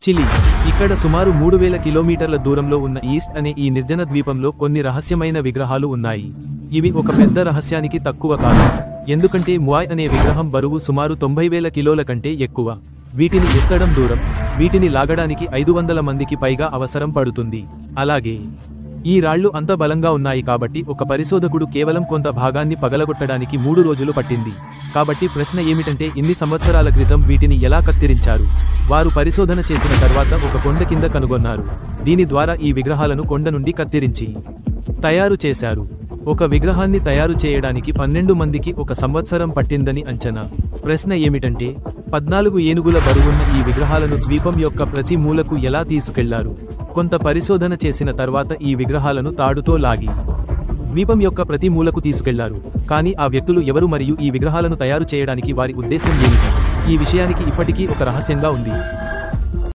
Chile. ఇక్కడ సుమారు 3000 కిలోమీటర్ల దూరంలో ఉన్న ఈస్ట్ అనే ఈ నిర్జన ద్వీపంలో కొన్ని రహస్యమైన విగ్రహాలు ఉన్నాయి. ఇవి ఒక పెద్ద రహస్యానికి తక్కువ కాదు. ఎందుకంటే మువాయ్ అనే విగ్రహం బరువు సుమారు 90,000 కిలోల కంటే ఎక్కువ. వీటిని ఎత్తడం దూరం, వీటిని లాగడానికి 500 మందికి పైగా అవసరం పడుతుంది. అలాగే ఈ రాళ్లు అంత బలంగా ఉన్నాయి కాబట్టి ఒక పరిశోధకుడు కేవలం కొంత భాగాన్ని పగలగొట్టడానికి 3 రోజులు పట్టింది. కాబట్టి ప్రశ్న ఏమిటంటే ఇన్ని సంవత్సరాల క్రితం వీటిని ఎలా కత్తిరించారు? వారు పరిశోధన చేసిన తర్వాత ఒక కొండ కింద కనుగొన్నారు. దీని ద్వారా ఈ విగ్రహాలను కొండ నుండి కత్తిరించి తయారు చేశారు. ఒక విగ్రహాన్ని తయారు చేయడానికి 12 మందికి 1 సంవత్సరం పట్టిందని అంచనా. ప్రశ్న ఏమిటంటే 14 ఏనుగుల బరువున్న ఈ విగ్రహాలను ద్వీపం యొక్క ప్రతి మూలకు ఎలా తీసుకెళ్లారు? కొంత పరిశోధన చేసిన తర్వాత ఈ విగ్రహాలను తాడుతో లాగి ద్వీపం యొక్క ప్రతి మూలకు తీసుకెళ్లారు. కానీ ఆ వ్యక్తులు ఎవరు మరియు ఈ విగ్రహాలను తయారు చేయడానికి వారి ఉద్దేశం ఏమిటి? ఈ విషయానికి ఇప్పటికీ ఒక రహస్యంగా ఉంది.